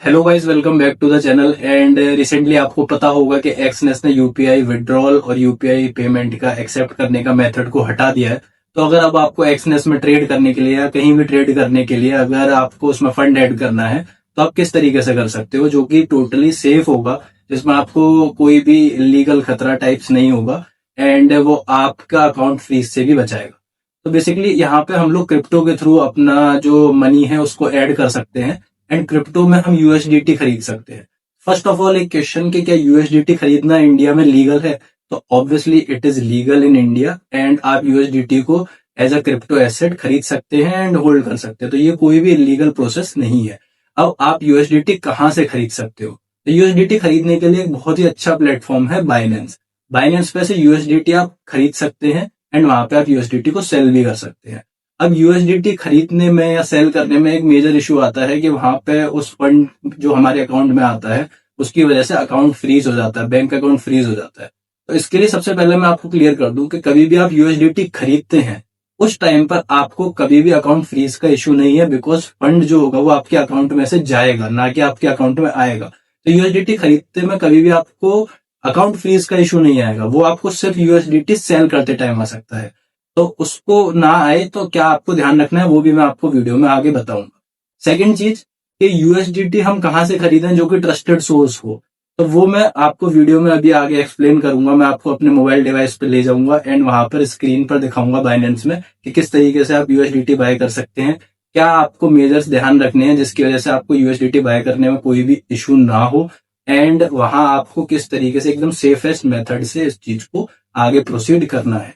Hello guys, welcome back to the channel. And recently आपको पता होगा कि एक्सनेस ने यूपीआई विड्रॉल और यूपीआई पेमेंट का एक्सेप्ट करने का मेथड को हटा दिया है। तो अगर अब आपको एक्सनेस में ट्रेड करने के लिए या कहीं भी ट्रेड करने के लिए अगर आपको उसमें फंड ऐड करना है तो आप किस तरीके से कर सकते हो, जो कि टोटली सेफ होगा, जिसमें आपको कोई भी लीगल खतरा टाइप्स नहीं होगा एंड वो आपका अकाउंट फ्रीज से भी बचाएगा। तो बेसिकली यहाँ पे हम लोग क्रिप्टो के थ्रू अपना जो मनी है उसको ऐड कर सकते हैं एंड क्रिप्टो में हम यूएसडीटी खरीद सकते हैं। फर्स्ट ऑफ ऑल एक क्वेश्चन कि क्या यूएसडीटी खरीदना इंडिया में लीगल है? तो obviously it is legal in India and आप यूएसडीटी को एज अ क्रिप्टो एसेट खरीद सकते हैं एंड होल्ड कर सकते हैं। तो ये कोई भी इलीगल प्रोसेस नहीं है। अब आप यूएसडीटी कहाँ से खरीद सकते हो? तो यूएसडीटी खरीदने के लिए एक बहुत ही अच्छा प्लेटफॉर्म है बाइनेंस। बाइनेंस पे से यूएसडीटी आप खरीद सकते हैं एंड वहां पे आप यूएसडीटी को सेल भी कर सकते हैं। अब यूएसडीटी खरीदने में या सेल करने में एक मेजर इशू आता है कि वहां पे उस फंड जो हमारे अकाउंट में आता है उसकी वजह से अकाउंट फ्रीज हो जाता है, बैंक अकाउंट फ्रीज हो जाता है। तो इसके लिए सबसे पहले मैं आपको क्लियर कर दूं कि कभी भी आप यूएसडीटी खरीदते हैं उस टाइम पर आपको कभी भी अकाउंट फ्रीज का इशू नहीं है, बिकॉज फंड जो होगा वो आपके अकाउंट में से जाएगा, ना कि आपके अकाउंट में आएगा। तो यूएसडीटी खरीदते में कभी भी आपको अकाउंट फ्रीज का इशू नहीं आएगा, वो आपको सिर्फ यूएसडीटी सेल करते टाइम आ सकता है। तो उसको ना आए तो क्या आपको ध्यान रखना है वो भी मैं आपको वीडियो में आगे बताऊंगा। सेकंड चीज कि यूएसडीटी हम कहां से खरीदें जो कि ट्रस्टेड सोर्स हो, तो वो मैं आपको वीडियो में अभी आगे एक्सप्लेन करूंगा। मैं आपको अपने मोबाइल डिवाइस पे ले जाऊंगा एंड वहां पर स्क्रीन पर दिखाऊंगा बाइनेंस में कि किस तरीके से आप यूएसडीटी बाय कर सकते हैं, क्या आपको मेजर्स ध्यान रखने हैं जिसकी वजह से आपको यूएसडीटी बाय करने में कोई भी इशू ना हो एंड वहां आपको किस तरीके से एकदम सेफेस्ट मेथड से इस चीज को आगे प्रोसीड करना है।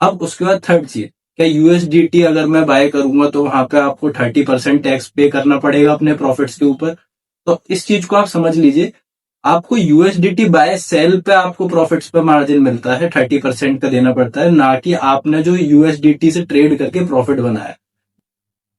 अब उसके बाद थर्ड चीज, क्या यूएसडीटी अगर मैं बाय करूंगा तो वहां पे आपको 30% टैक्स पे करना पड़ेगा अपने प्रॉफिट्स के ऊपर? तो इस चीज को आप समझ लीजिए, आपको यूएसडीटी बाय सेल पे आपको प्रॉफिट्स पे मार्जिन मिलता है, 30% का देना पड़ता है, ना कि आपने जो यूएसडीटी से ट्रेड करके प्रॉफिट बनाया।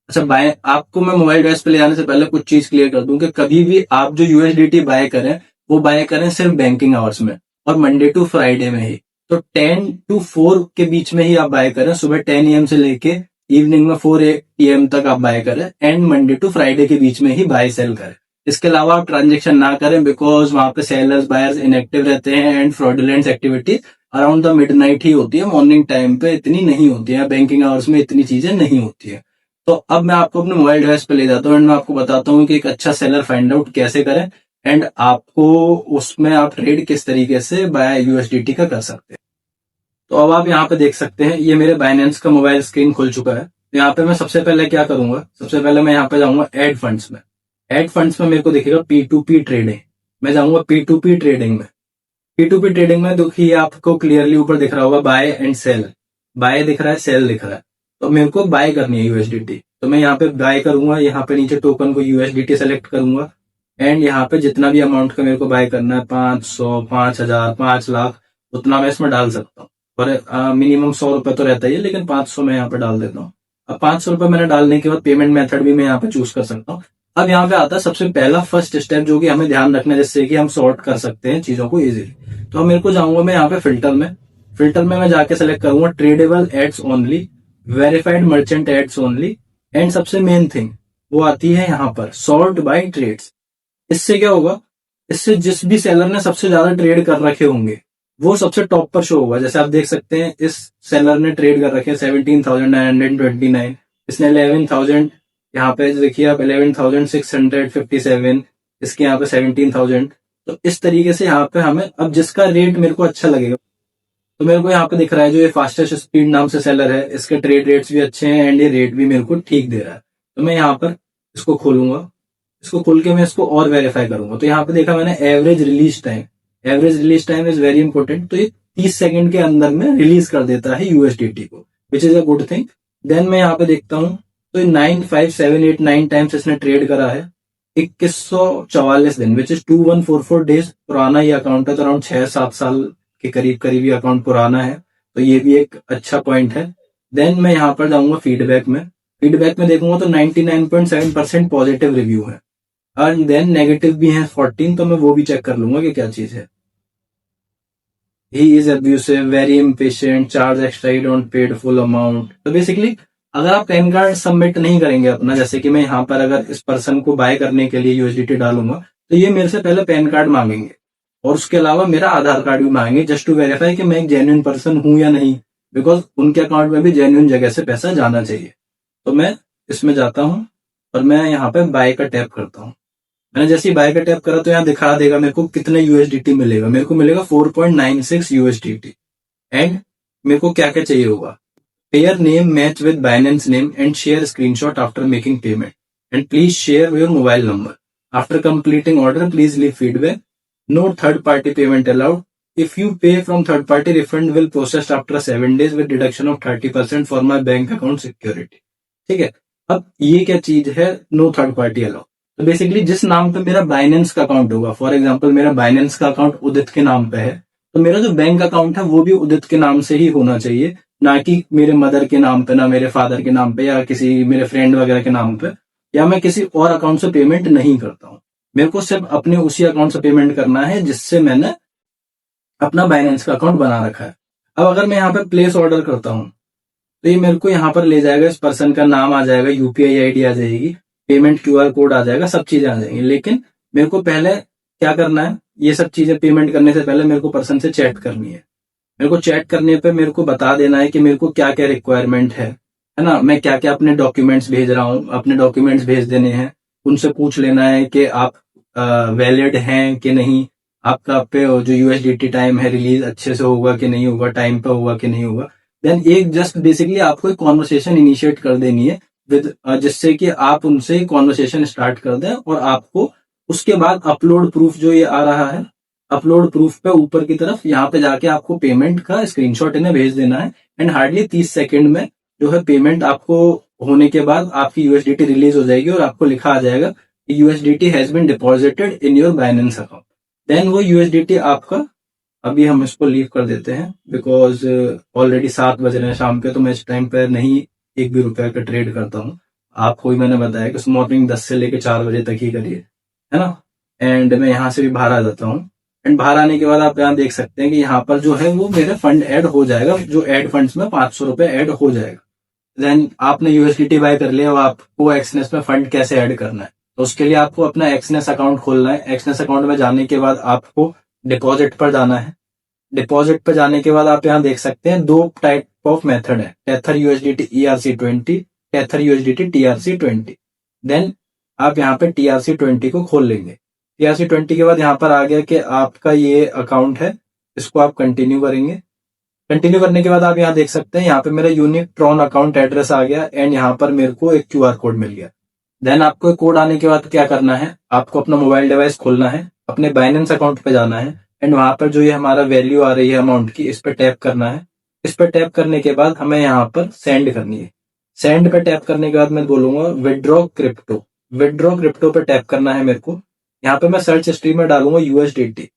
अच्छा, बाय आपको मैं मोबाइल डिवाइस पे ले जाने से पहले कुछ चीज क्लियर कर दूं कि कभी भी आप जो यूएसडीटी बाय करें वो बाय करें सिर्फ बैंकिंग आवर्स में और मंडे टू फ्राइडे में ही। तो 10 to 4 के बीच में ही आप बाय करें, सुबह 10 AM से लेके इवनिंग में 4 PM तक आप बाय करें एंड मंडे टू फ्राइडे के बीच में ही बाय सेल करें। इसके अलावा आप ट्रांजेक्शन ना करें, बिकॉज वहां पे सेलर्स बायर्स इनएक्टिव रहते हैं and fraudulent activity around the midnight ही होती है, मॉर्निंग टाइम पे इतनी नहीं होती है, बैंकिंग आवर्स में इतनी चीजें नहीं होती है। तो अब मैं आपको अपने मोबाइल डिवाइस पे ले जाता हूँ एंड मैं आपको बताता हूँ कि एक अच्छा सेलर फाइंड आउट कैसे करें एंड आपको उसमें आप ट्रेड किस तरीके से बाय यूएसडीटी का कर सकते हैं। तो अब आप यहाँ पे देख सकते हैं, ये मेरे बाइनेंस का मोबाइल स्क्रीन खुल चुका है। तो यहाँ पे मैं सबसे पहले क्या करूंगा, सबसे पहले मैं यहाँ पे जाऊंगा एड फंड्स में। एड फंड्स में मेरे को दिखेगा P2P ट्रेडिंग। मैं जाऊंगा P2P ट्रेडिंग में। P2P ट्रेडिंग में देखिए आपको क्लियरली ऊपर दिख रहा होगा बाय एंड सेल। बाय दिख रहा है, सेल दिख रहा है। तो मेरे को बाय करनी है यूएसडीटी, तो मैं यहाँ पे बाय करूंगा। यहाँ पे नीचे टोकन को यूएसडीटी सेलेक्ट करूंगा एंड यहाँ पे जितना भी अमाउंट का मेरे को बाय करना है, 500, 5,000, 5 लाख, उतना मैं इसमें डाल सकता हूँ। और मिनिमम 100 रुपए तो रहता ही है, लेकिन 500 मैं यहाँ पे डाल देता हूँ। अब 500 रुपए मैंने डालने के बाद पेमेंट मेथड भी मैं यहाँ पे चूज कर सकता हूँ। अब यहाँ पे आता है सबसे पहला फर्स्ट स्टेप जो कि हमें ध्यान रखना है, जिससे कि हम सॉर्ट कर सकते हैं चीजों को इजीली। तो मेरे को जाऊंगा मैं यहाँ पे फिल्टर में। फिल्टर में मैं जाके सेलेक्ट करूंगा tradable ads only, verified merchant ads only and सबसे मेन थिंग वो आती है यहाँ पर सॉर्ट बाय ट्रेड्स। इससे क्या होगा, इससे जिस भी सेलर ने सबसे ज्यादा ट्रेड कर रखे होंगे वो सबसे टॉप पर शो होगा। जैसे आप देख सकते हैं इस सेलर ने ट्रेड कर रखे हैं 17,929, इसने 11,000, यहाँ पे देखिए आप 11,657, इसके यहाँ पे 17,000। तो इस तरीके से यहाँ पे हमें अब जिसका रेट मेरे को अच्छा लगेगा, तो मेरे को यहाँ पे दिख रहा है जो ये फास्टेस्ट स्पीड नाम से सेलर है, इसके ट्रेड रेट्स भी अच्छे हैं एंड ये रेट भी मेरे को ठीक दे रहा है। तो मैं यहाँ पर इसको खोलूंगा, इसको खोल के मैं इसको और वेरीफाई करूंगा। तो यहाँ पे देखा मैंने average release time, average release time is very important. तो ये 30 सेकंड के अंदर में रिलीज कर देता है यूएसडीटी को, which is a good thing. Then मैं यहाँ पे देखता हूँ तो 9, 5, 7, 8, 9 टाइम्स इसने ट्रेड करा है। 2144 दिन, विच इज 2144 डेज पुराना ये अकाउंट है, तो अराउंड 6-7 साल के करीब करीब ये अकाउंट पुराना है। तो ये भी एक अच्छा पॉइंट है। देन मैं यहाँ पर जाऊंगा फीडबैक में। फीडबैक में देखूंगा तो 99.7% पॉजिटिव रिव्यू है और देन नेगेटिव भी है 14। तो मैं वो भी चेक कर लूंगा कि क्या चीज है। He is abusive, very impatient, charge extra, he don't paid full amount. तो बेसिकली अगर आप पैन कार्ड सबमिट नहीं करेंगे अपना, जैसे कि मैं यहाँ पर अगर इस पर्सन को बाय करने के लिए यूएसडीटी डालूंगा तो ये मेरे से पहले पैन कार्ड मांगेंगे और उसके अलावा मेरा आधार कार्ड भी मांगेंगे, जस्ट टू वेरीफाई कि मैं एक जेन्युइन पर्सन हूं या नहीं, बिकॉज उनके अकाउंट में भी जेन्युइन जगह से पैसा जाना चाहिए। तो मैं इसमें जाता हूं और मैं यहाँ पे बाय का टैप करता हूँ। मैंने जैसे ही बाय का टैप करा तो यहाँ दिखा देगा मेरे को कितने यूएसडीटी मिलेगा। मेरे को मिलेगा 4.96 यूएसडीटी। एंड मेरे को क्या क्या चाहिए होगा, payer name match with Binance name and share screenshot after making payment and please share your mobile number. After completing order please leave feedback. No third party payment allowed. If you pay from third party refund will processed after 7 days with deduction of 30% for my bank account security. ठीक है, अब ये क्या चीज है, no third party allowed. तो basically जिस नाम पे मेरा बाइनेंस का अकाउंट होगा, फॉर एग्जांपल मेरा बाइनेंस का अकाउंट उदित के नाम पे है, तो मेरा जो बैंक अकाउंट है वो भी उदित के नाम से ही होना चाहिए, ना कि मेरे मदर के नाम पे, ना मेरे फादर के नाम पे, या किसी मेरे फ्रेंड वगैरह के नाम पे, या मैं किसी और अकाउंट से पेमेंट नहीं करता हूँ। मेरे को सिर्फ अपने उसी अकाउंट से पेमेंट करना है जिससे मैंने अपना बाइनेंस का अकाउंट बना रखा है। अब अगर मैं यहाँ पे प्लेस ऑर्डर करता हूँ तो ये मेरे को यहाँ पर ले जाएगा, इस पर्सन का नाम आ जाएगा, यूपीआई आईडी आ जाएगी, पेमेंट क्यूआर कोड आ जाएगा, सब चीजें आ जाएंगी। लेकिन मेरे को पहले क्या करना है, ये सब चीजें पेमेंट करने से पहले मेरे को पर्सन से चैट करनी है। मेरे को चैट करने पे मेरे को बता देना है कि मेरे को क्या क्या रिक्वायरमेंट है ना, मैं क्या क्या अपने डॉक्यूमेंट्स भेज रहा हूँ, अपने डॉक्यूमेंट्स भेज देने हैं। उनसे पूछ लेना है कि आप वैलिड हैं कि नहीं, आपका पे जो यूएसडीटी टाइम है रिलीज अच्छे से होगा कि नहीं होगा, टाइम पे होगा कि नहीं होगा। देन एक जस्ट बेसिकली आपको एक कॉन्वर्सेशन इनिशिएट कर देनी है विद, जिससे कि आप उनसे कॉन्वर्सेशन स्टार्ट कर दें, और आपको उसके बाद अपलोड प्रूफ जो ये आ रहा है, अपलोड प्रूफ पे ऊपर की तरफ यहाँ पे जाके आपको पेमेंट का स्क्रीनशॉट इन्हें भेज देना है। एंड हार्डली 30 सेकंड में जो है पेमेंट आपको होने के बाद आपकी यूएसडीटी रिलीज हो जाएगी और आपको लिखा आ जाएगा USDT has been deposited in your Binance account. Then वो यूएसडीटी आपका, अभी हम इसको लीव कर देते हैं बिकॉज ऑलरेडी 7 बज रहे हैं शाम पे, तो मैं इस टाइम पे नहीं एक भी रुपए का ट्रेड करता हूँ। आपको भी मैंने बताया कि मॉर्निंग 10 से लेकर 4 बजे तक ही करिए, है ना। एंड मैं यहाँ से भी बाहर आ जाता हूँ। एंड बाहर आने के बाद आप यहाँ देख सकते हैं कि यहाँ पर जो है वो मेरे फंड ऐड हो जाएगा, जो ऐड फंड्स में 500 रुपए ऐड हो जाएगा। देन आपने यूएसडीटी बाय कर लिया, अब आपको एक्सनेस में फंड कैसे ऐड करना है, तो उसके लिए आपको अपना एक्सनेस अकाउंट खोलना है। एक्सनेस अकाउंट में जाने के बाद आपको डिपॉजिट पर जाना है। डिपॉजिट पर जाने के बाद आप यहाँ देख सकते हैं 2 टाइप ऑफ मेथड है, tether USDT ERC20, tether USDT TRC20। Then आप यहाँ पे TRC20 को खोल लेंगे। TRC20 के बाद यहाँ पर आ गया कि आपका ये अकाउंट है, इसको आप कंटिन्यू करेंगे। कंटिन्यू करने के बाद आप यहाँ देख सकते हैं, यहाँ पे मेरा यूनिक ट्रॉन अकाउंट एड्रेस आ गया एंड यहाँ पर मेरे को एक क्यूआर कोड मिल गया। देन आपको कोड आने के बाद क्या करना है, आपको अपना मोबाइल डिवाइस खोलना है, अपने बाइनेंस अकाउंट पे जाना है एंड वहां पर जो ये हमारा वैल्यू आ रही है अमाउंट की, इस पर टैप करना है। इस पर टैप करने के बाद हमें यहाँ पर सेंड करनी है। सेंड पे टैप करने के बाद मैं बोलूंगा विड्रॉ क्रिप्टो। विड्रॉ क्रिप्टो पे टैप करना है मेरे को। यहाँ पे मैं सर्च हिस्ट्री में डालूंगा यूएसडीटी।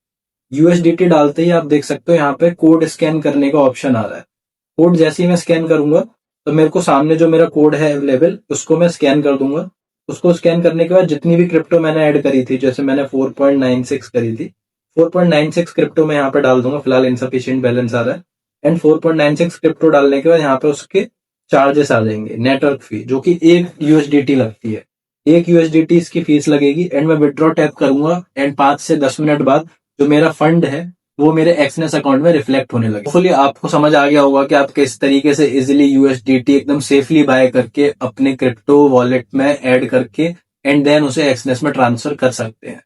यूएसडीटी डालते ही आप देख सकते हो यहाँ पे कोड स्कैन करने का ऑप्शन आ रहा है। कोड जैसे ही मैं स्कैन करूंगा तो मेरे को सामने जो मेरा कोड है अवेलेबल, उसको मैं स्कैन कर दूंगा। उसको स्कैन करने के बाद जितनी भी क्रिप्टो मैंने ऐड करी थी, जैसे मैंने 4.96 करी थी, 4.96 क्रिप्टो मैं यहाँ पे डाल दूंगा। फिलहाल इनसफिशिएंट बैलेंस आ रहा है एंड 4.96 क्रिप्टो डालने के बाद यहाँ पे उसके चार्जेस आ जाएंगे, नेटवर्क फी, जो कि 1 यूएसडीटी लगती है। 1 यूएसडीटी इसकी फीस लगेगी एंड मैं विड्रॉ टैप करूंगा एंड 5 से 10 मिनट बाद जो मेरा फंड है वो मेरे एक्सनेस अकाउंट में रिफ्लेक्ट होने लगे। होपफुली आपको समझ आ गया होगा कि आप किस तरीके से इजीली यूएसडीटी एकदम सेफली बाय करके अपने क्रिप्टो वॉलेट में ऐड करके एंड देन उसे एक्सनेस में ट्रांसफर कर सकते हैं।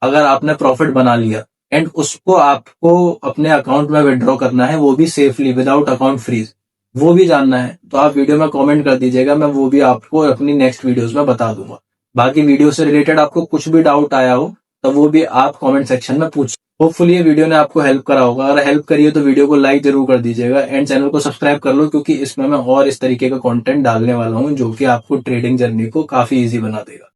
अगर आपने प्रॉफिट बना लिया एंड उसको आपको अपने अकाउंट में विड्रॉ करना है, वो भी सेफली विदाउट अकाउंट फ्रीज, वो भी जानना है तो आप वीडियो में कमेंट कर दीजिएगा, मैं वो भी आपको अपनी नेक्स्ट वीडियोस में बता दूंगा। बाकी वीडियो से रिलेटेड आपको कुछ भी डाउट आया हो तो वो भी आप कमेंट सेक्शन में पूछ। होपफुली ये वीडियो ने आपको हेल्प करा होगा। अगर हेल्प करिए तो वीडियो को लाइक जरूर कर दीजिएगा एंड चैनल को सब्सक्राइब कर लो, क्योंकि इसमें मैं और इस तरीके का कंटेंट डालने वाला हूं जो कि आपको ट्रेडिंग जर्नी को काफी इजी बना देगा।